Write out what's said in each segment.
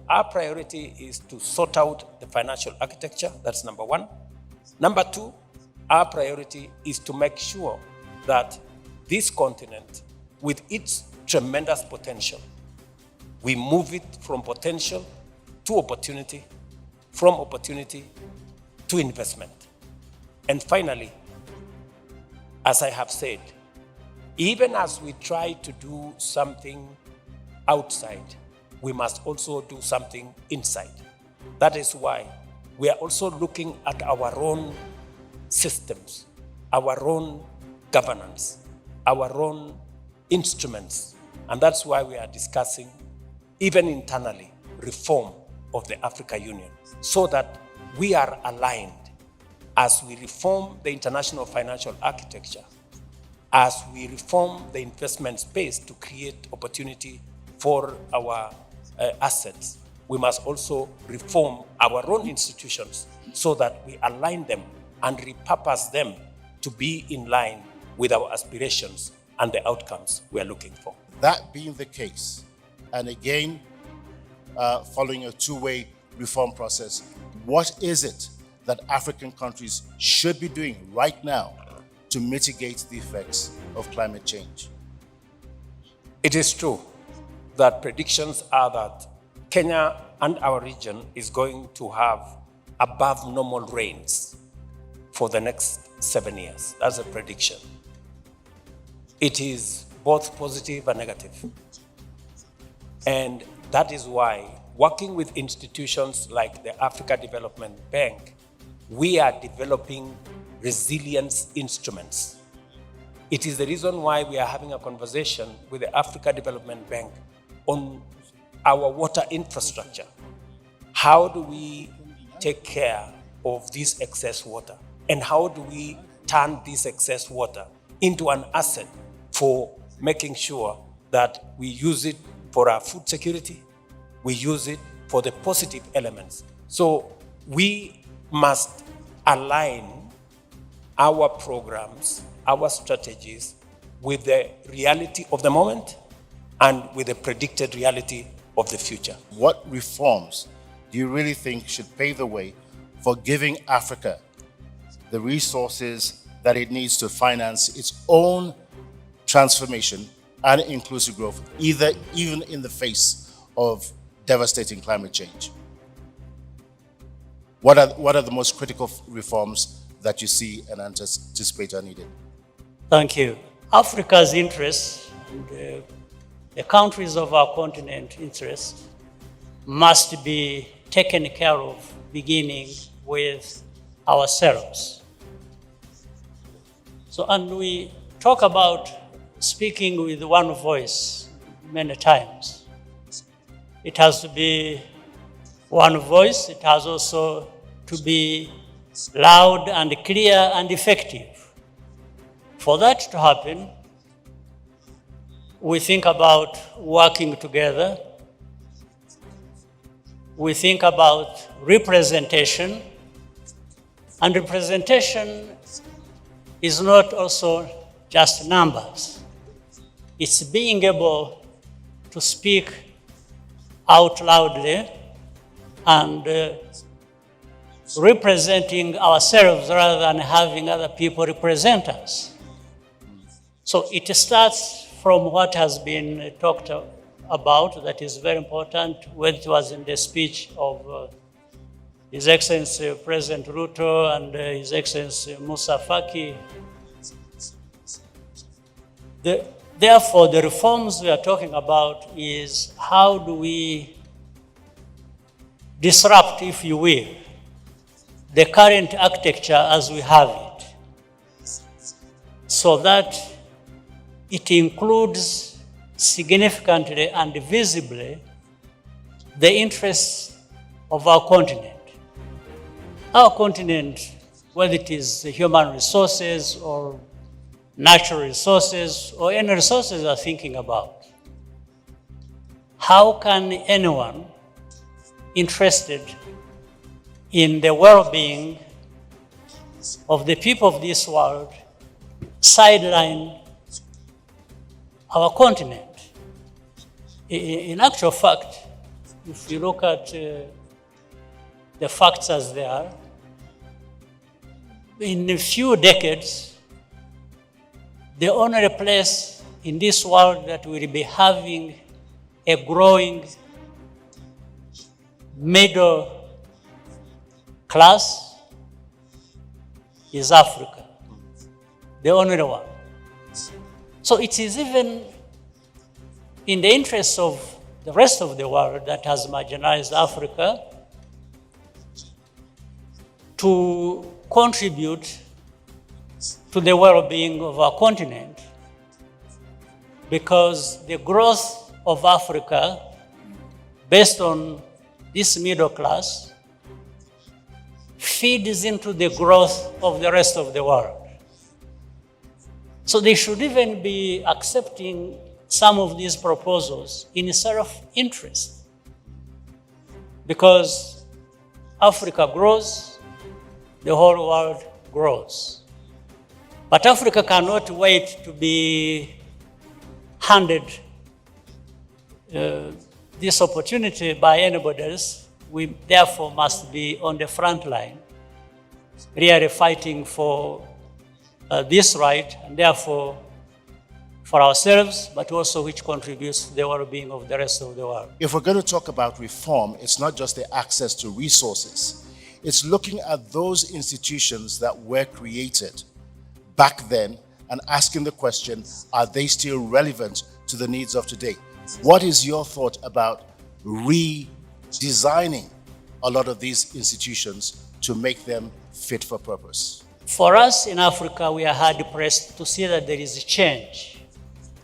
our priority is to sort out the financial architecture. That's number one. Number two, our priority is to make sure that this continent, with its tremendous potential, we move it from potential to opportunity, from opportunity to investment. And finally, as I have said, even as we try to do something outside, we must also do something inside. That is why we are also looking at our own systems, our own governance, our own instruments. And that's why we are discussing, even internally, reform of the African Union, so that we are aligned as we reform the international financial architecture, as we reform the investment space to create opportunity for our assets. We must also reform our own institutions so that we align them and repurpose them to be in line with our aspirations and the outcomes we are looking for. That being the case, and again, following a two-way reform process, what is it that African countries should be doing right now to mitigate the effects of climate change? It is true that predictions are that Kenya and our region is going to have above normal rains for the next 7 years. That's a prediction. It is both positive and negative. And that is why, working with institutions like the Africa Development Bank, we are developing resilience instruments. It is the reason why we are having a conversation with the Africa Development Bank on our water infrastructure. How do we take care of this excess water? And how do we turn this excess water into an asset for making sure that we use it for our food security, we use it for the positive elements. So we must align our programs, our strategies with the reality of the moment and with the predicted reality of the future. What reforms do you really think should pave the way for giving Africa the resources that it needs to finance its own transformation and inclusive growth, even in the face of devastating climate change? What are the most critical reforms that you see and anticipate are needed? Thank you. Africa's interests and the countries of our continent interests must be taken care of, beginning with ourselves. So, and we talk about speaking with one voice many times. It has to be one voice. It has also to be loud and clear and effective. For that to happen, we think about working together. We think about representation. And representation is not also just numbers. It's being able to speak out loudly and representing ourselves rather than having other people represent us. So it starts from what has been talked about, that is very important, when it was in the speech of His Excellency President Ruto and His Excellency Musa Faki. Therefore, the reforms we are talking about is how do we disrupt, if you will, the current architecture as we have it, so that it includes significantly and visibly the interests of our continent. Our continent, whether it is human resources or natural resources or any resources we are thinking about, how can anyone interested in the well-being of the people of this world sideline our continent? In actual fact, if you look at the facts as they are, in a few decades, the only place in this world that will be having a growing middle class is Africa, the only one. So it is even in the interest of the rest of the world that has marginalized Africa to contribute to the well-being of our continent, because the growth of Africa, based on this middle class, feeds into the growth of the rest of the world. So they should even be accepting some of these proposals in self-interest, because Africa grows, the whole world grows. But Africa cannot wait to be handed this opportunity by anybody else. We therefore must be on the front line, really fighting for this right, and therefore for ourselves, but also which contributes to the well-being of the rest of the world. If we're going to talk about reform, it's not just the access to resources. It's looking at those institutions that were created back then and asking the question, are they still relevant to the needs of today? What is your thought about redesigning a lot of these institutions to make them fit for purpose? For us in Africa, we are hard pressed to see that there is a change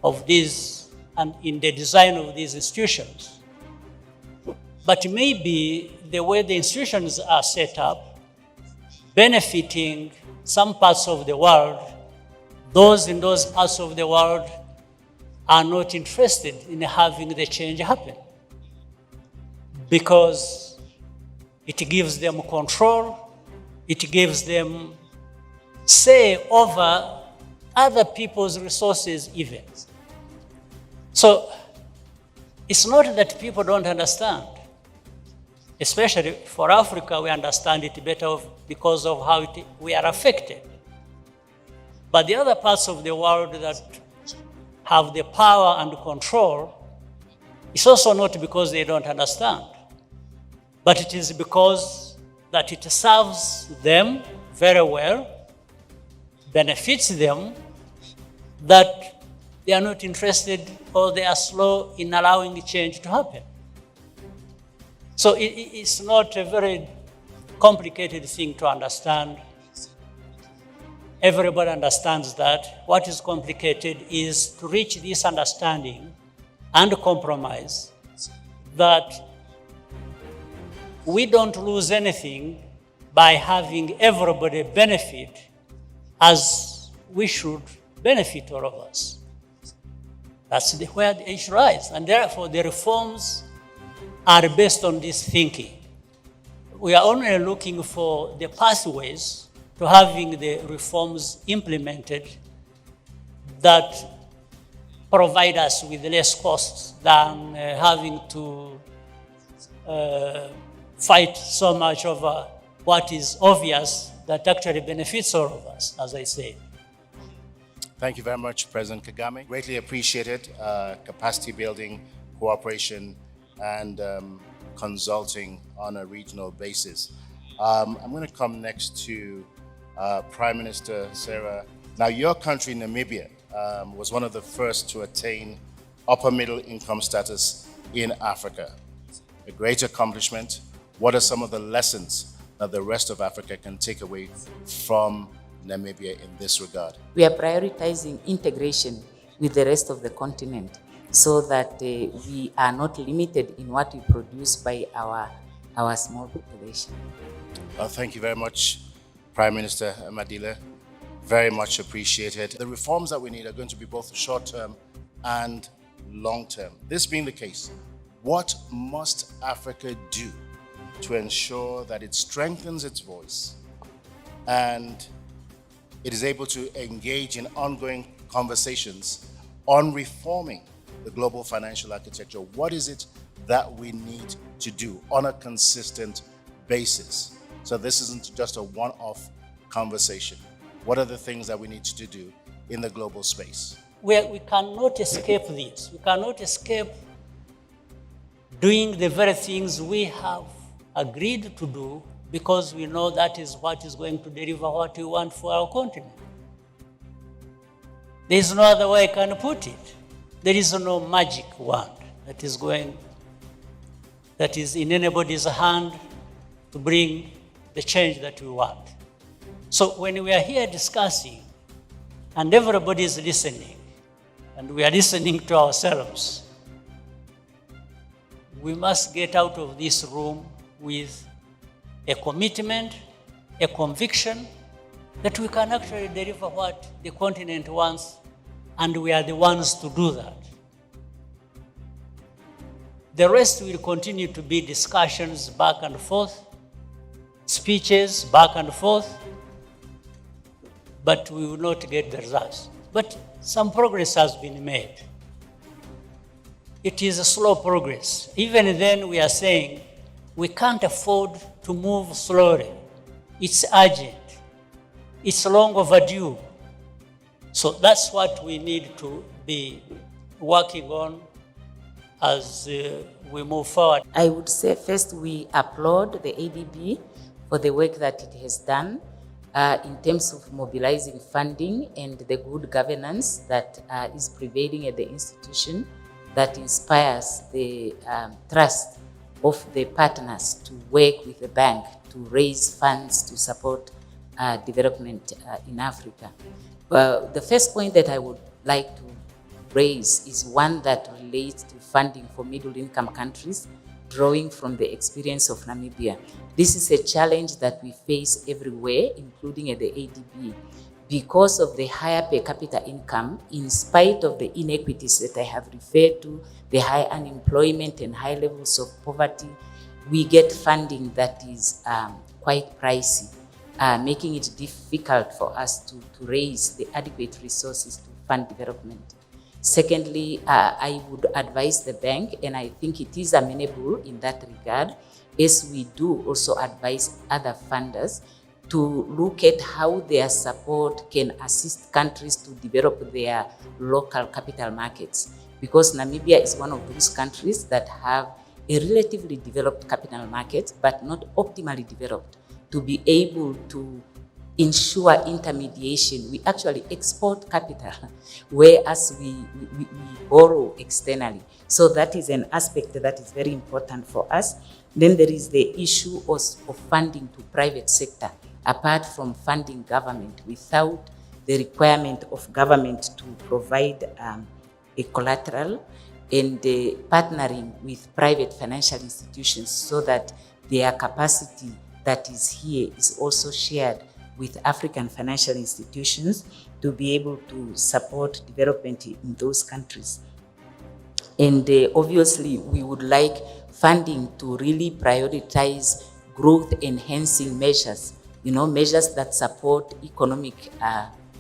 of these and in the design of these institutions. But maybe the way the institutions are set up, benefiting some parts of the world, those in those parts of the world are not interested in having the change happen, because it gives them control, it gives them say over other people's resources even. So it's not that people don't understand. Especially for Africa, we understand it better because of how we are affected. But the other parts of the world that have the power and control, it's also not because they don't understand, but it is because that it serves them very well, benefits them, that they are not interested or they are slow in allowing change to happen. So it's not a very complicated thing to understand. Everybody understands that. What is complicated is to reach this understanding and compromise that we don't lose anything by having everybody benefit as we should benefit, all of us. That's where the issue lies. And therefore, the reforms are based on this thinking. We are only looking for the pathways to having the reforms implemented that provide us with less costs than having to fight so much over what is obvious that actually benefits all of us, as I say. Thank you very much, President Kagame. Greatly appreciated capacity building, cooperation, and consulting on a regional basis. I'm going to come next to Prime Minister Sarah. Now, your country, Namibia, was one of the first to attain upper middle income status in Africa. A great accomplishment. What are some of the lessons that the rest of Africa can take away from Namibia in this regard? We are prioritizing integration with the rest of the continent so that we are not limited in what we produce by our small population. Well, thank you very much, Prime Minister Madila. Very much appreciated. The reforms that we need are going to be both short-term and long-term. This being the case, what must Africa do to ensure that it strengthens its voice and it is able to engage in ongoing conversations on reforming the global financial architecture, what is it that we need to do on a consistent basis? So this isn't just a one-off conversation. What are the things that we need to do in the global space? We cannot escape this. We cannot escape doing the very things we have agreed to do, because we know that is what is going to deliver what we want for our continent. There is no other way I can put it. There is no magic wand that is in anybody's hand to bring the change that we want. So when we are here discussing and everybody is listening, and we are listening to ourselves, we must get out of this room with a commitment, a conviction that we can actually deliver what the continent wants, and we are the ones to do that. The rest will continue to be discussions back and forth, speeches back and forth, but we will not get the results. But some progress has been made. It is a slow progress. Even then, we are saying we can't afford to move slowly. It's urgent. It's long overdue. So that's what we need to be working on as we move forward. I would say first we applaud the ADB for the work that it has done in terms of mobilizing funding and the good governance that is prevailing at the institution, that inspires the trust of the partners to work with the bank to raise funds to support development in Africa. The first point that I would like to raise is one that relates to funding for middle-income countries, drawing from the experience of Namibia. This is a challenge that we face everywhere, including at the ADB, because of the higher per capita income, in spite of the inequities that I have referred to, the high unemployment and high levels of poverty, we get funding that is quite pricey, making it difficult for us to raise the adequate resources to fund development. Secondly, I would advise the bank, and I think it is amenable in that regard, as we do also advise other funders to look at how their support can assist countries to develop their local capital markets. Because Namibia is one of those countries that have a relatively developed capital market, but not optimally developed, to be able to ensure intermediation. We actually export capital, whereas we borrow externally. So that is an aspect that is very important for us. Then there is the issue of funding to private sector, apart from funding government, without the requirement of government to provide a collateral, and partnering with private financial institutions so that their capacity that is here is also shared with African financial institutions to be able to support development in those countries. And obviously, we would like funding to really prioritize growth-enhancing measures, measures that support economic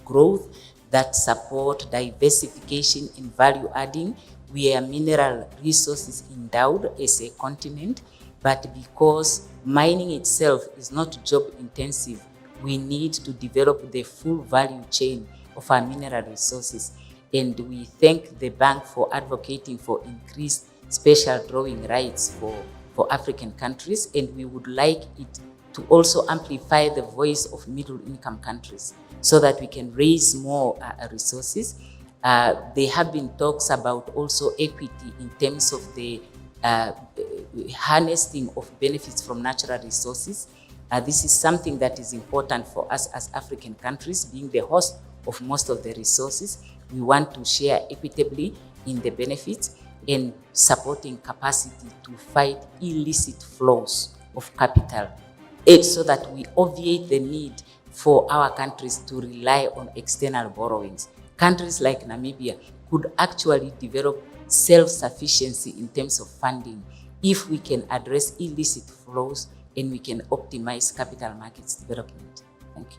growth, that support diversification in value adding. We are mineral resources endowed as a continent, but because mining itself is not job intensive, we need to develop the full value chain of our mineral resources. And we thank the bank for advocating for increased special drawing rights for African countries. And we would like it to also amplify the voice of middle income countries so that we can raise more resources. There have been talks about also equity in terms of the harnessing of benefits from natural resources. This is something that is important for us as African countries, being the host of most of the resources. We want to share equitably in the benefits and supporting capacity to fight illicit flows of capital, so that we obviate the need for our countries to rely on external borrowings. Countries like Namibia could actually develop self-sufficiency in terms of funding if we can address illicit flows and we can optimize capital markets development. Thank you.